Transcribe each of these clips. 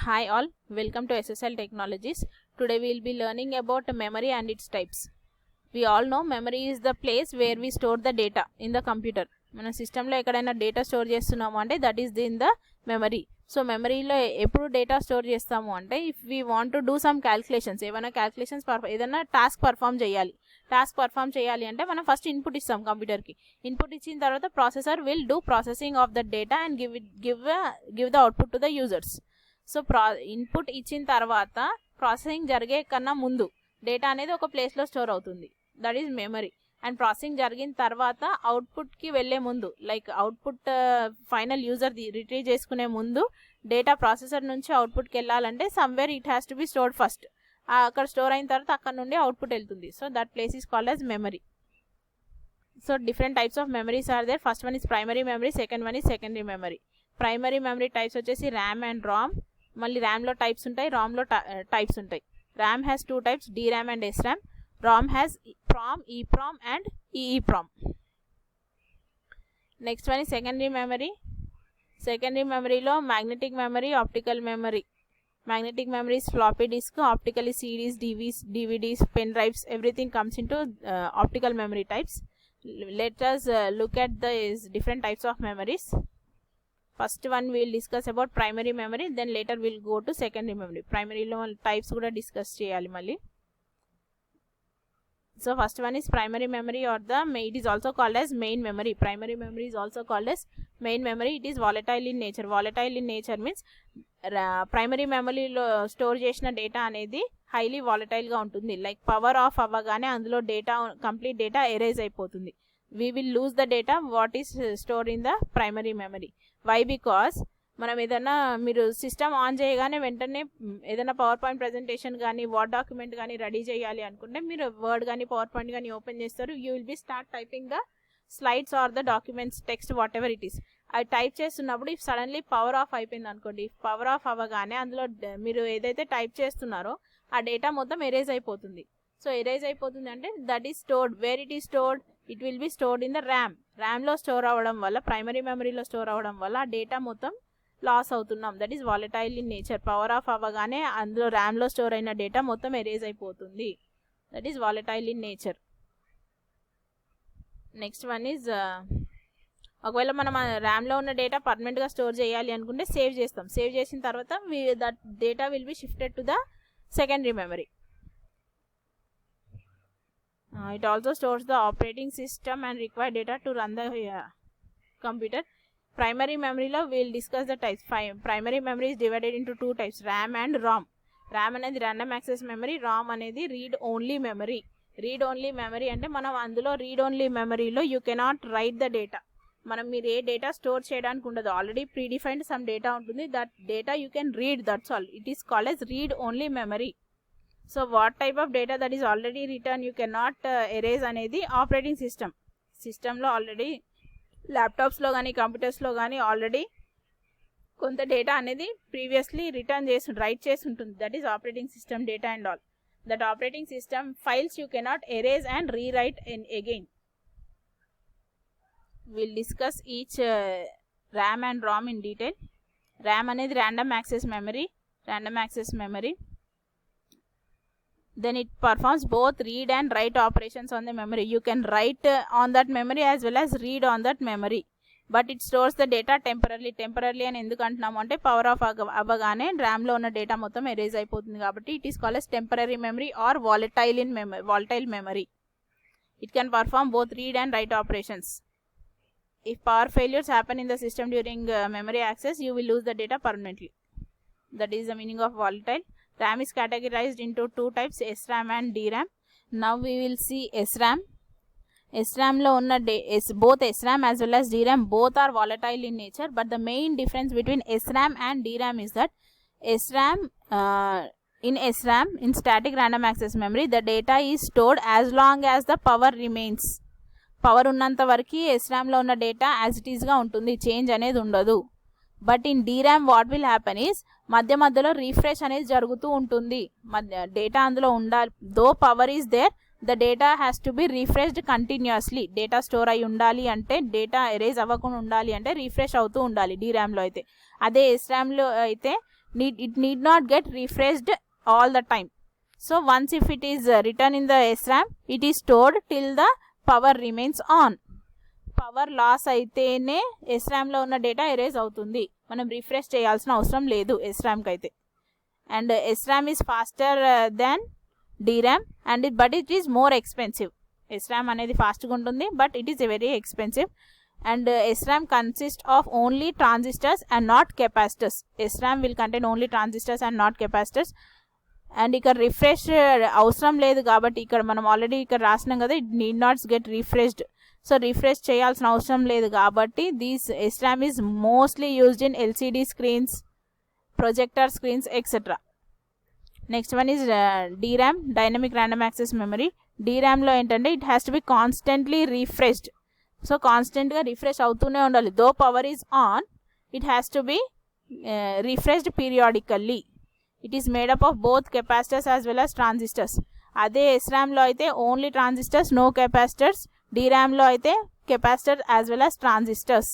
Hi all, welcome to SSL Technologies. Today we will be learning about memory and its types. We all know memory is the place where we store the data in the computer. మన సిస్టంలో ఎక్కడైనా data store చేస్తున్నాము అంటే that is in the memory. So మెమరీలో ఎప్పుడు data store చేస్తాము అంటే if we want to do some calculations, ఏమైనా క్యాల్కులేషన్స్ ఏదైనా టాస్క్ పర్ఫామ్ చేయాలి అంటే మనం ఫస్ట్ ఇన్పుట్ ఇస్తాం కంప్యూటర్కి. ఇన్పుట్ ఇచ్చిన తర్వాత processor will do processing of the data and give the output to the users. So input ఇచ్చిన తర్వాత ప్రాసెసింగ్ జరిగే కన్నా ముందు డేటా అనేది ఒక ప్లేస్లో స్టోర్ అవుతుంది, that is memory. And processing జరిగిన తర్వాత అవుట్పుట్కి వెళ్ళే ముందు, like output final user retrieve చేసుకునే ముందు డేటా ప్రాసెసర్ నుంచి అవుట్పుట్కి వెళ్ళాలంటే somewhere it has to be stored first. అక్కడ స్టోర్ అయిన తర్వాత అక్కడ నుండి అవుట్పుట్ వెళ్తుంది. So that place is called as memory. So different types of memories are there. First one is primary memory, second one is secondary memory. Primary memory types వచ్చేసి RAM and Ram. మళ్ళీ ర్యామ్లో types ఉంటాయి, రామ్లో types ఉంటాయి. RAM has two types, DRAM and SRAM. ROM has PROM, EPROM and EEPROM. Next one is secondary memory. Secondary memory lo magnetic memory, optical memory. Magnetic memory is floppy disk, optical is CDs, DVDs, pen drives, everything comes into optical memory types. Let us look at the different types of memories. First one we will discuss about primary memory, then later we will go to secondary memory. Primary lo types kuda discuss cheyali malli. So first one is primary memory, or it is also called as main memory. Primary memory is also called as main memory. It is volatile in nature. Volatile in nature means primary memory lo store chesina data anedi highly volatile ga untundi. Like power off avagane అందులో data, complete data erase అయిపోతుంది. We will lose the data what is stored in the primary memory. Why? Because మనం ఏదైనా మీరు system on చేయగానే వెంటనే ఏదైనా power point presentation కానీ word document కానీ రెడీ చేయాలి అనుకుంటే మీరు వర్డ్ కానీ పవర్ పాయింట్ కానీ ఓపెన్ చేస్తారు. You will be start typing the slides or the documents, text, whatever it is. అది టైప్ చేస్తున్నప్పుడు ఇఫ్ సడన్లీ పవర్ ఆఫ్ అయిపోయింది అనుకోండి, పవర్ ఆఫ్ అవ్వగానే అందులో మీరు ఏదైతే టైప్ చేస్తున్నారో ఆ డేటా మొత్తం ఎరేజ్ అయిపోతుంది. సో ఎరేజ్ అయిపోతుంది అంటే that is stored. Where it is stored? It will be stored in the ర్యామ్లో స్టోర్ అవ్వడం వల్ల, ప్రైమరీ మెమరీలో స్టోర్ అవ్వడం వల్ల ఆ డేటా మొత్తం లాస్ అవుతున్నాం. That is volatile in nature. Power of అవ్వగానే అందులో ర్యామ్లో స్టోర్ అయిన డేటా మొత్తం ఎరేజ్ అయిపోతుంది. That is volatile in nature. Next one is ఒకవేళ మనం ర్యామ్లో ఉన్న డేటా పర్మనెంట్గా స్టోర్ చేయాలి అనుకుంటే సేవ్ చేస్తాం. సేవ్ చేసిన తర్వాత that data will be shifted to the secondary memory. It also stores the operating system and required data to run the computer. Primary memory lo we will discuss the types. Primary memory is divided into two types, RAM and ROM. RAM అనేది random access memory, ROM అనేది read only memory. Read only memory అంటే మనం అందులో read only memoryలో you cannot write the data. మనం మీరు ఏ data store చేయడానికి ఉండదు, already predefined some data ఉంటుంది. That data you can read, that's all. It is called as read only memory. So what type of data that is already return you can not erase అనేది operating సిస్టంలో already ల్యాప్టాప్స్లో కానీ కంప్యూటర్స్లో కానీ already కొంత data అనేది previously write చేసి ఉంటుంది. That is operating system data and all. That operating system files you cannot erase and rewrite again. Will discuss each RAM and ROM in detail. RAM అనేది random access memory. Then it performs both read and write operations on the memory. You can write on that memory as well as read on that memory, but it stores the data temporarily అని ఎందుకు అంటున్నాము అంటే power of అవ్వగానే ర్యామ్లో ఉన్న data మొత్తం erase అయిపోతుంది కాబట్టి it is called as temporary memory or volatile memory. It can perform both read and write operations. If power failures happen in the system during memory access, you will lose the data permanently. That is the meaning of volatile. RAM is categorized into two types, SRAM and DRAM. Now we will see SRAM. SRAM lo unna both SRAM as well as DRAM both are volatile in nature, but the main difference between SRAM and DRAM is that in static random access memory the data is stored as long as the power remains. Power ఉన్నంత వరకు SRAM లో ఉన్న data as it ఈస్గా ఉంటుంది, change అనేది ఉండదు. But in DRAM what will happen is మధ్యలో refresh అనేది జరుగుతూ ఉంటుంది. డేటా అందులో ఉండాలి, though power is there, the data has to be refreshed continuously. Data store అయి ఉండాలి అంటే, డేటా ఎరేజ్ అవ్వకుండా ఉండాలి అంటే రీఫ్రెష్ అవుతూ ఉండాలి DRAMలో అయితే. అదే SRAMలో అయితే it need not get refreshed all the time. So once if it is written in the SRAM, it is stored till the power remains on. Power loss అయితేనే SRAMలో ఉన్న డేటా ఎరేజ్ అవుతుంది, మనం రిఫ్రెష్ చేయాల్సిన అవసరం లేదు SRAMకి అయితే. And SRAM is faster then DRAM and but it is more expensive. SRAM అనేది ఫాస్ట్గా ఉంటుంది but it is very expensive. And SRAM consists of only transistors and not capacitors. SRAM will contain only transistors and not capacitors. And ఇక్కడ refresh అవసరం లేదు కాబట్టి ఇక్కడ మనం already ఇక్కడ రాసినాం కదా, it need not get refreshed. So refresh చేయాల్సిన అవసరం లేదు కాబట్టి these SRAM is mostly used in LCD screens, projector screens etcetera. Next one is DRAM, dynamic random access memory. DRAMలో ఏంటంటే it has to be constantly refreshed. So కాన్స్టెంట్గా refresh అవుతూనే ఉండాలి. Though power is on, it has to be refreshed periodically. It is made up of both capacitors as well as transistors. అదే SRAMలో అయితే only transistors, no capacitors. DRAMలో అయితే capacitor as well as transistors.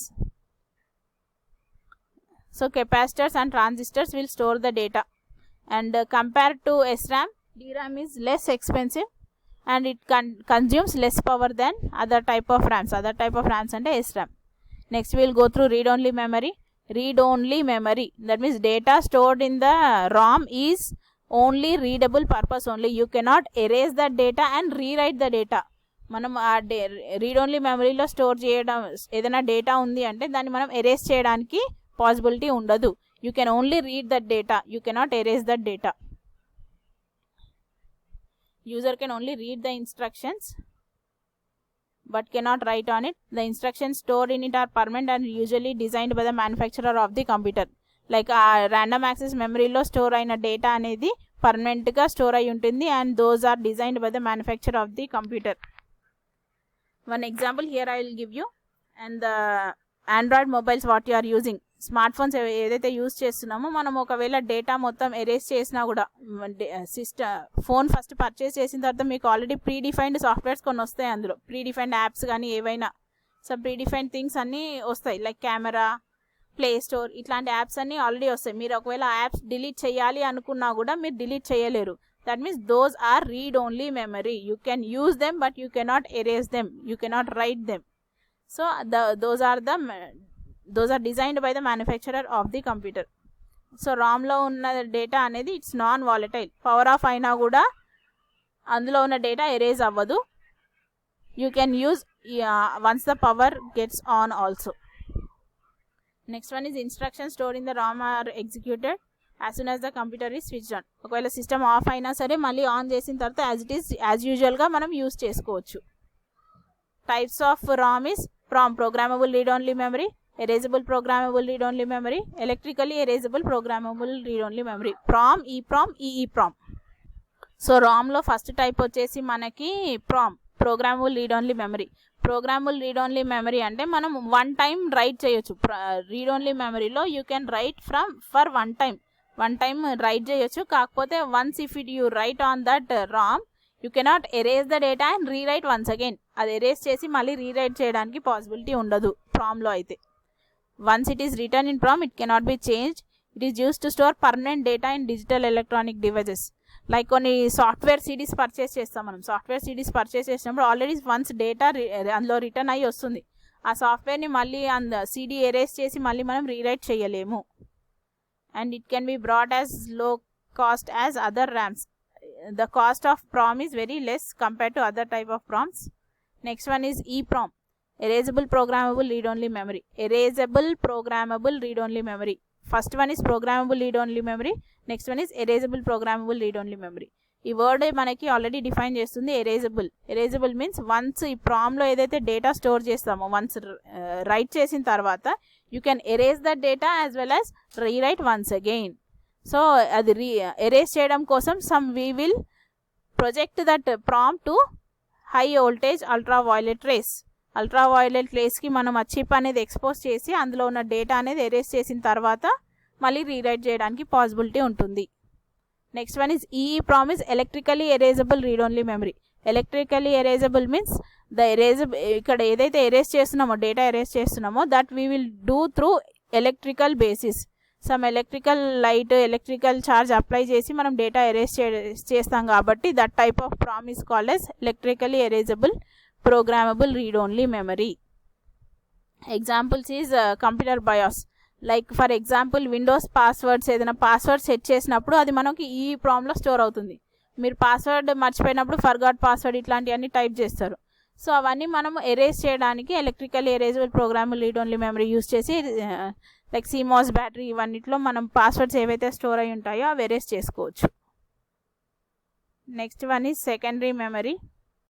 So capacitors and transistors will store the data. And compared to SRAM, DRAM is less expensive and it consumes less power than other type of RAMs. Other type of RAMs and SRAM. Next we will go through read-only memory. Read-only memory, that means data stored in the ROM is only readable purpose only. You cannot erase the data and rewrite the data. మనం ఆ read only మెమరీలో store చేయడం ఏదైనా data ఉంది అంటే దాన్ని మనం erase చేయడానికి పాసిబిలిటీ ఉండదు. You can only read that data, you cannot erase that data. User can only read the instructions but cannot write on it. The instructions stored in it are permanent and usually designed by the manufacturer of the computer. Like random access memory lo store aina data anedi permanent ga store ayi untundi and those are designed by the manufacturer of the computer. One example here I will give you. And the Android mobiles what you are using, smart phones ఏదైతే use చేస్తున్నామో మనం ఒకవేళ data మొత్తం erase చేసినా కూడా phone first purchase చేసిన తర్వాత మీకు ఆల్రెడీ ప్రీ డిఫైన్డ్ సాఫ్ట్వేర్స్ కొన్ని వస్తాయి, అందులో ప్రీ డిఫైన్డ్ యాప్స్ కానీ ఏవైనా ప్రీ డిఫైన్డ్ థింగ్స్ అన్నీ వస్తాయి. లైక్ కెమెరా, ప్లే స్టోర్, ఇట్లాంటి యాప్స్ అన్నీ ఆల్రెడీ వస్తాయి. మీరు ఒకవేళ ఆ యాప్స్ డిలీట్ చేయాలి అనుకున్నా కూడా మీరు డిలీట్ చేయలేరు. That means those are read only memory. You can use them but you cannot erase them, you cannot write them. So those are designed by the manufacturer of the computer. So రామ్లో ఉన్న data అనేది it's non volatile. Power off అయినా కూడా అందులో ఉన్న data erase అవ్వదు. You can use once the power gets on also. Next one is instruction store in the ROM are executed as soon as the computer is switched on. ఒకవేళ system of అయినా సరే మళ్ళీ on చేసిన తర్వాత as యూజువల్గా మనం use చేసుకోవచ్చు. Types of Ram is programmable read only memory, erasable programmable read only memory, electrically erasable programmable read only memory. PROM, EEPROM, EEPROM. So రామ్లో ఫస్ట్ టైప్ వచ్చేసి మనకి programmable read only memory. Programmable read only memory అంటే మనం one time write చేయొచ్చు. Read only మెమరీలో you can write for one time write చేయొచ్చు. కాకపోతే once if you write on that ROM you cannot erase the data and rewrite once again. అది erase చేసి మళ్ళీ rewrite చేయడానికి పాసిబిలిటీ ఉండదు ప్రామ్లో అయితే. Once it is written in PROM, it cannot be changed. It is used to store permanent data in digital electronic devices. Like కొన్ని software CDs purchase చేస్తాం మనం. Software CDs purchase చేసినప్పుడు already once data అందులో return అయ్యి వస్తుంది. ఆ సాఫ్ట్వేర్ని మళ్ళీ సిడీ ఎరేజ్ చేసి మళ్ళీ మనం రీరైట్ చేయలేము. And it can be brought as low cost as other rams. The cost of PROM is very less compared to other type of PROMs. Next one is EEPROM. Erasable programmable read only memory. Erasable programmable read only memory. First one is programmable read only memory. Next one is erasable programmable read only memory. ఈ word మనకి already define చేస్తుంది erasable. Erasable means once ఈ ప్రామ్లో ఏదైతే data store చేస్తామో once write చేసిన తర్వాత you can erase that data as well as rewrite once again. So అది ఎరేజ్ చేయడం కోసం we will project that PROM to high voltage ultraviolet rays. Ultraviolet రేస్కి మనం ఆ చిప్ అనేది ఎక్స్పోజ్ చేసి అందులో ఉన్న డేటా అనేది ఎరేజ్ చేసిన తర్వాత మళ్ళీ రీరైట్ చేయడానికి పాసిబిలిటీ ఉంటుంది. Next one is EEPROM is electrically erasable read only memory. Electrically erasable means ఇక్కడ ఏదైతే ఎరేజ్ చేస్తున్నామో డేటా ఎరేజ్ చేస్తున్నామో that we will do through electrical basis. Some electrical light electrical charge apply చేసి మనం data erase చేస్తాం కాబట్టి that type of prom is called as electrically erasable programmable read only memory. Examples is computer bias. Like for example Windows passwords, ఏదైనా password set చేసినప్పుడు అది మనకి ఈ ప్రామ్లో store అవుతుంది. మీరు పాస్వర్డ్ మర్చిపోయినప్పుడు ఫర్గాట్ పాస్వర్డ్ ఇట్లాంటివన్నీ టైప్ చేస్తారు. సో అవన్నీ మనం ఎరేజ్ చేయడానికి electrical erasable programmable read only memory use చేసి లైక్ CMOS బ్యాటరీ ఇవన్నిట్లో మనం పాస్వర్డ్స్ ఏవైతే స్టోర్ అయి ఉంటాయో అవి ఎరేజ్ చేసుకోవచ్చు. Next one is secondary memory.